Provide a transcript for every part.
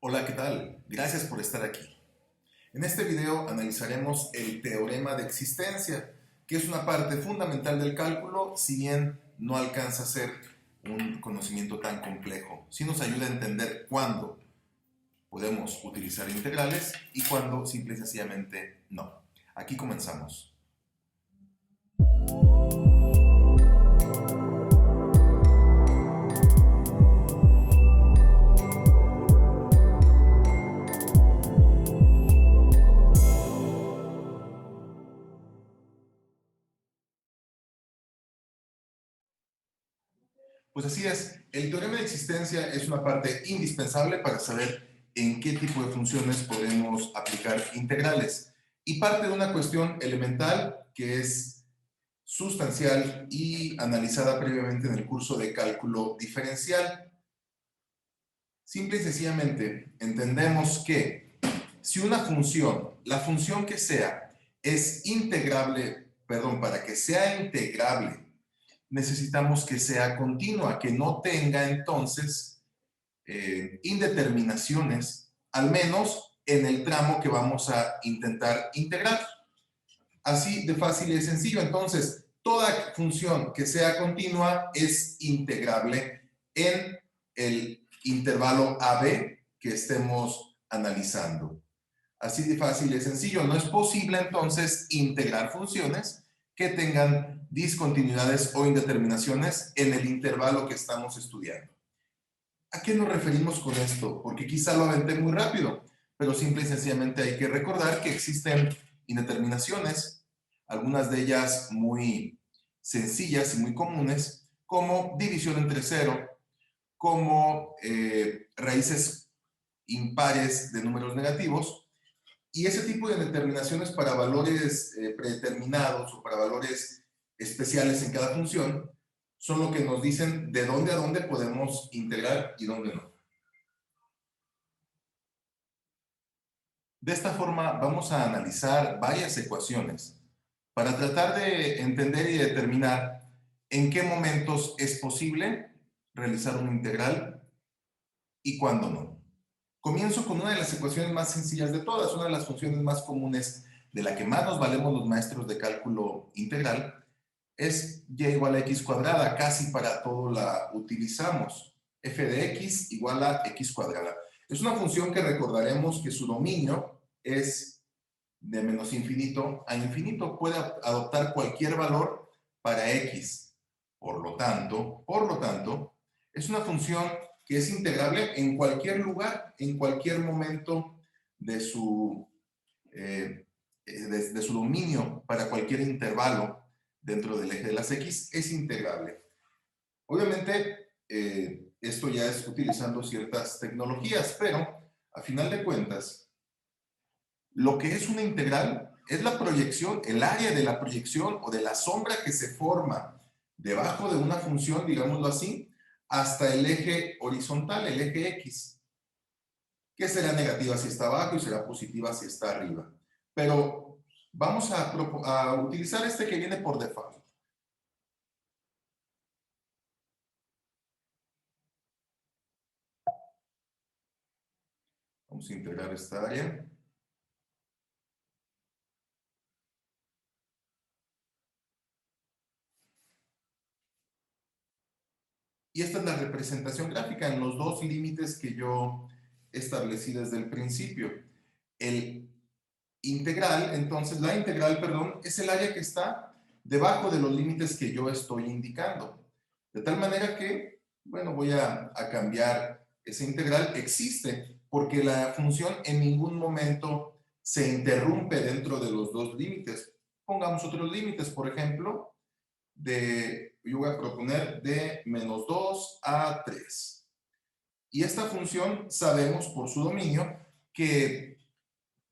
Hola, ¿qué tal? Gracias por estar aquí. En este video analizaremos el teorema de existencia, que es una parte fundamental del cálculo, si bien no alcanza a ser un conocimiento tan complejo. Sí nos ayuda a entender cuándo podemos utilizar integrales y cuándo simple y sencillamente no. Aquí comenzamos. Pues así es, el teorema de existencia es una parte indispensable para saber en qué tipo de funciones podemos aplicar integrales y parte de una cuestión elemental que es sustancial y analizada previamente en el curso de cálculo diferencial. Simple y sencillamente entendemos que si una función, la función que sea, es integrable, perdón, para que sea integrable, necesitamos que sea continua, que no tenga entonces indeterminaciones, al menos en el tramo que vamos a intentar integrar. Así de fácil y de sencillo. Entonces, toda función que sea continua es integrable en el intervalo AB que estemos analizando. Así de fácil y de sencillo. No es posible entonces integrar funciones que tengan discontinuidades o indeterminaciones en el intervalo que estamos estudiando. ¿A qué nos referimos con esto? Porque quizá lo aventé muy rápido, pero simple y sencillamente hay que recordar que existen indeterminaciones, algunas de ellas muy sencillas y muy comunes, como división entre cero, como raíces impares de números negativos, y ese tipo de determinaciones para valores predeterminados o para valores especiales en cada función son lo que nos dicen de dónde a dónde podemos integrar y dónde no. De esta forma vamos a analizar varias ecuaciones para tratar de entender y determinar en qué momentos es posible realizar una integral y cuándo no. Comienzo con una de las ecuaciones más sencillas de todas, una de las funciones más comunes de la que más nos valemos los maestros de cálculo integral, es y igual a x cuadrada, casi para todo la utilizamos. F de x igual a x cuadrada. Es una función que recordaremos que su dominio es de menos infinito a infinito. Puede adoptar cualquier valor para x. Por lo tanto, es una función que es integrable en cualquier lugar, en cualquier momento de su, de su dominio para cualquier intervalo dentro del eje de las x, es integrable. Obviamente, esto ya es utilizando ciertas tecnologías, pero a final de cuentas, lo que es una integral es la proyección, el área de la proyección o de la sombra que se forma debajo de una función, digámoslo así, hasta el eje horizontal, el eje x, que será negativa si está abajo y será positiva si está arriba. Pero vamos a utilizar este que viene por default. Vamos a integrar esta área. Y esta es la representación gráfica en los dos límites que yo establecí desde el principio. El integral, entonces la integral, perdón, es el área que está debajo de los límites que yo estoy indicando. De tal manera que, bueno, voy a cambiar esa integral. Existe porque la función en ningún momento se interrumpe dentro de los dos límites. Pongamos otros límites, por ejemplo, yo voy a proponer de menos 2 a 3. Y esta función sabemos por su dominio que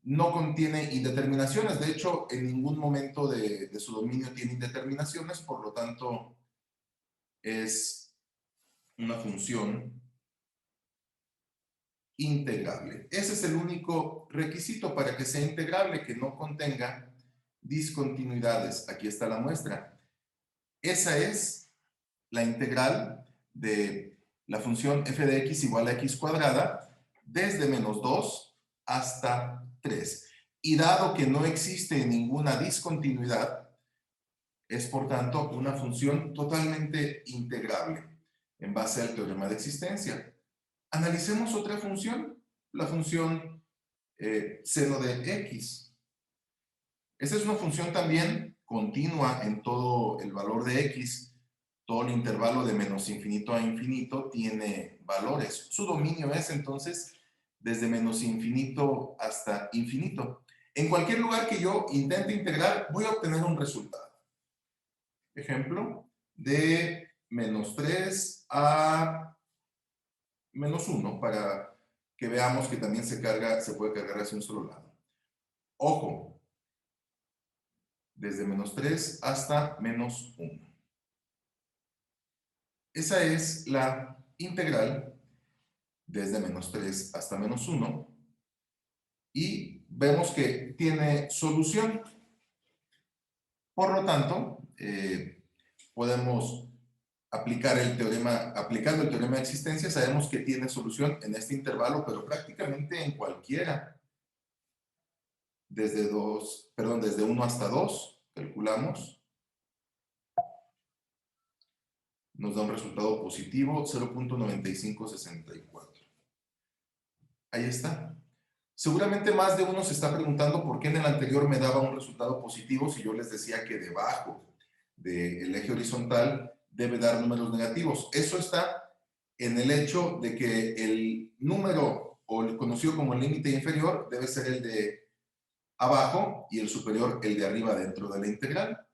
no contiene indeterminaciones. De hecho, en ningún momento de su dominio tiene indeterminaciones, por lo tanto, es una función integrable. Ese es el único requisito para que sea integrable, que no contenga discontinuidades. Aquí está la muestra. Esa es la integral de la función f de x igual a x cuadrada, desde menos 2 hasta 3. Y dado que no existe ninguna discontinuidad, es por tanto una función totalmente integrable en base al teorema de existencia. Analicemos otra función, la función seno de x. Esta es una función también continua en todo el valor de x. Todo el intervalo de menos infinito a infinito tiene valores. Su dominio es entonces desde menos infinito hasta infinito. En cualquier lugar que yo intente integrar, voy a obtener un resultado. Ejemplo, de menos 3 a menos 1, para que veamos que también se puede cargar hacia un solo lado. Ojo, desde menos 3 hasta menos 1. Esa es la integral desde menos 3 hasta menos 1. Y vemos que tiene solución. Por lo tanto, podemos aplicar el teorema, aplicando el teorema de existencia, sabemos que tiene solución en este intervalo, pero prácticamente en cualquiera. Desde 1 hasta 2, calculamos. Nos da un resultado positivo, 0.9564. Ahí está. Seguramente más de uno se está preguntando por qué en el anterior me daba un resultado positivo si yo les decía que debajo del eje horizontal debe dar números negativos. Eso está en el hecho de que el número, o el conocido como el límite inferior, debe ser el de abajo y el superior el de arriba dentro de la integral.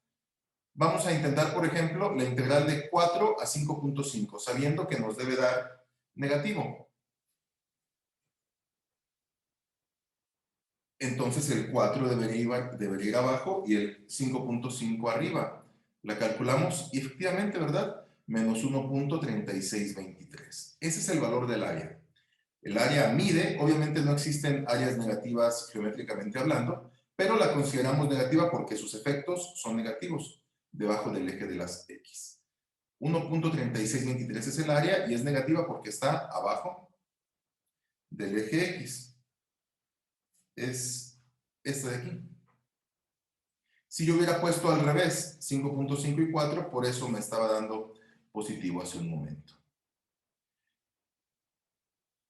Vamos a intentar, por ejemplo, la integral de 4 a 5.5, sabiendo que nos debe dar negativo. Entonces el 4 debería ir abajo y el 5.5 arriba. La calculamos y efectivamente, ¿verdad? Menos 1.3623. Ese es el valor del área. El área mide, obviamente no existen áreas negativas geométricamente hablando, pero la consideramos negativa porque sus efectos son negativos debajo del eje de las X. 1.3623 es el área y es negativa porque está abajo del eje X. Es esta de aquí. Si yo hubiera puesto al revés, 5.5 y 4, por eso me estaba dando positivo hace un momento.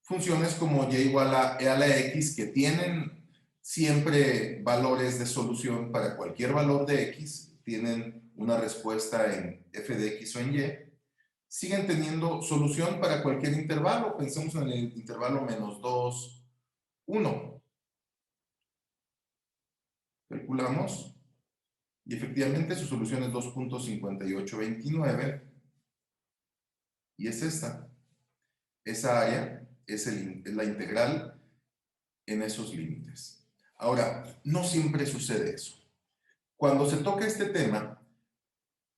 Funciones como y igual a e a la x, que tienen siempre valores de solución para cualquier valor de x, tienen una respuesta en f de x o en y, siguen teniendo solución para cualquier intervalo. Pensemos en el intervalo menos 2, 1. Calculamos y efectivamente su solución es 2.5829 y es esta. Esa área es la integral en esos límites. Ahora, no siempre sucede eso. Cuando se toca este tema,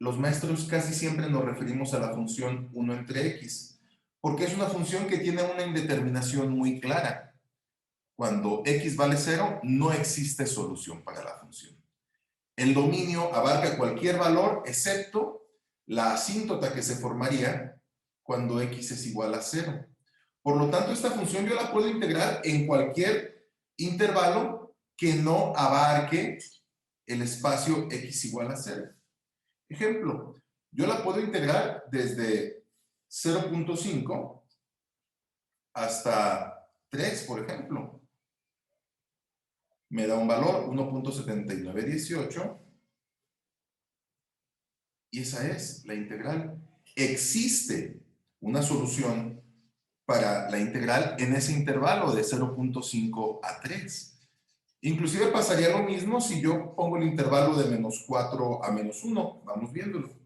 los maestros casi siempre nos referimos a la función 1 entre x, porque es una función que tiene una indeterminación muy clara. Cuando x vale 0, no existe solución para la función. El dominio abarca cualquier valor excepto la asíntota que se formaría cuando x es igual a 0. Por lo tanto, esta función yo la puedo integrar en cualquier intervalo que no abarque el espacio x igual a 0. Ejemplo, yo la puedo integrar desde 0.5 hasta 3, por ejemplo. Me da un valor 1.7918 y esa es la integral. Existe una solución para la integral en ese intervalo de 0.5 a 3. Inclusive pasaría lo mismo si yo pongo el intervalo de menos 4 a menos 1. Vamos viéndolo.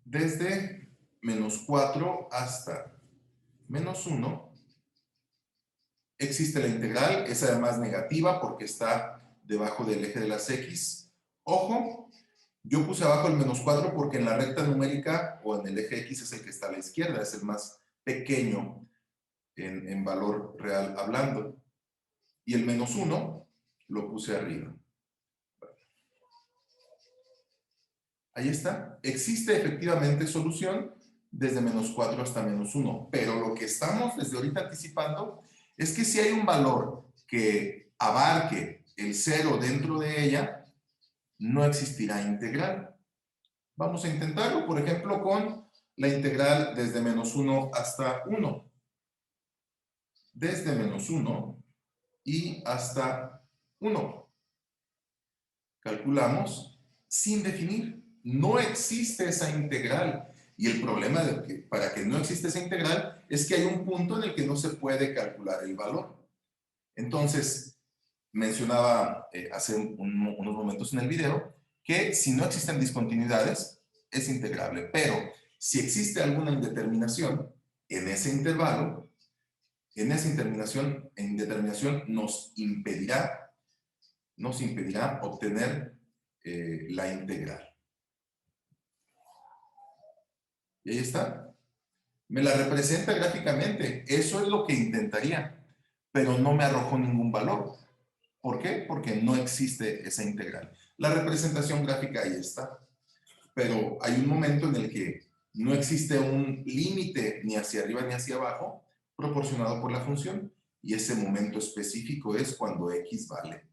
Desde menos 4 hasta menos 1 existe la integral, es además negativa porque está debajo del eje de las X. Ojo, yo puse abajo el menos 4 porque en la recta numérica o en el eje X es el que está a la izquierda, es el más pequeño en valor real hablando. Y el menos 1 lo puse arriba. Ahí está. Existe efectivamente solución desde -4 hasta -1, pero lo que estamos desde ahorita anticipando es que si hay un valor que abarque el 0 dentro de ella, no existirá integral. Vamos a intentarlo, por ejemplo, con la integral desde -1 hasta 1. Desde -1 y hasta 1. Calculamos sin definir. No existe esa integral. Y el problema de que para que no exista esa integral es que hay un punto en el que no se puede calcular el valor. Entonces, mencionaba hace unos momentos en el video que si no existen discontinuidades, es integrable. Pero si existe alguna indeterminación en ese intervalo, en esa indeterminación nos impedirá obtener la integral. Y ahí está. Me la representa gráficamente. Eso es lo que intentaría, pero no me arrojó ningún valor. ¿Por qué? Porque no existe esa integral. La representación gráfica ahí está. Pero hay un momento en el que no existe un límite ni hacia arriba ni hacia abajo proporcionado por la función. Y ese momento específico es cuando x vale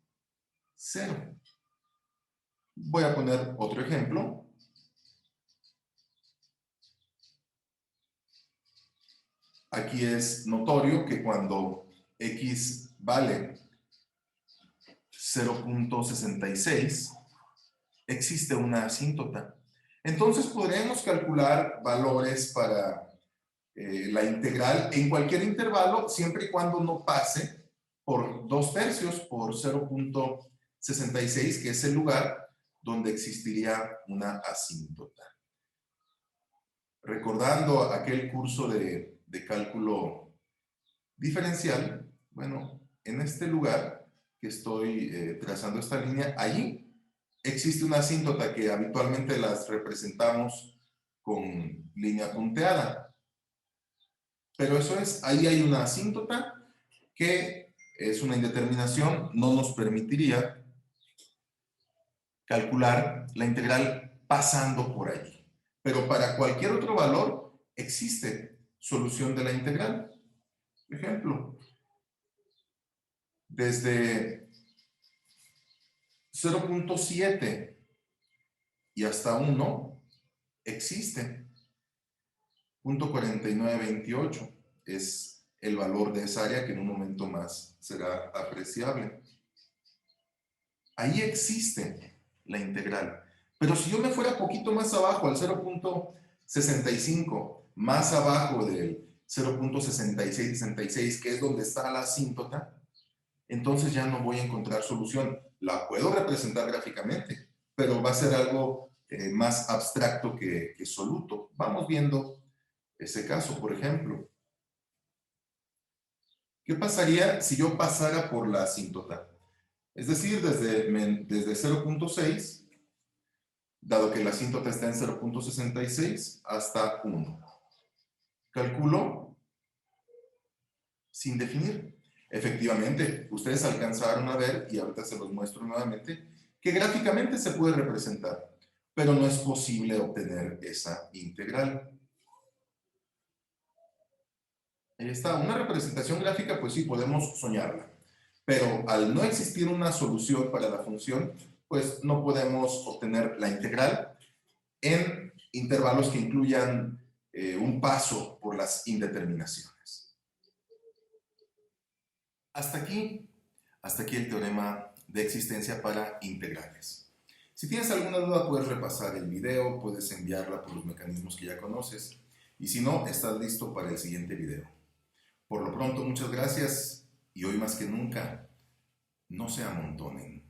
0. Voy a poner otro ejemplo. Aquí es notorio que cuando x vale 0.66, existe una asíntota. Entonces podremos calcular valores para la integral en cualquier intervalo, siempre y cuando no pase por 2/3, por 0.66, que es el lugar donde existiría una asíntota. Recordando aquel curso de cálculo diferencial, bueno, en este lugar que estoy trazando esta línea, allí existe una asíntota que habitualmente las representamos con línea punteada. Pero eso es, ahí hay una asíntota que es una indeterminación, no nos permitiría calcular la integral pasando por allí. Pero para cualquier otro valor existe solución de la integral. Por ejemplo, desde 0.7 y hasta 1 existe. 0.4928 es el valor de esa área que en un momento más será apreciable. Ahí existe la integral. Pero si yo me fuera poquito más abajo, al 0.65, más abajo del 0.6666, que es donde está la asíntota, entonces ya no voy a encontrar solución. La puedo representar gráficamente, pero va a ser algo más abstracto que soluto. Vamos viendo ese caso, por ejemplo. ¿Qué pasaría si yo pasara por la asíntota? Es decir, desde 0.6, dado que la asíntota está en 0.66, hasta 1. Calculo sin definir. Efectivamente, ustedes alcanzaron a ver, y ahorita se los muestro nuevamente, que gráficamente se puede representar, pero no es posible obtener esa integral. Ahí está, una representación gráfica, pues sí, podemos soñarla, pero al no existir una solución para la función, pues no podemos obtener la integral en intervalos que incluyan un paso por las indeterminaciones. Hasta aquí el teorema de existencia para integrales. Si tienes alguna duda, puedes repasar el video, puedes enviarla por los mecanismos que ya conoces, y si no, estás listo para el siguiente video. Por lo pronto, muchas gracias, y hoy más que nunca, no se amontonen.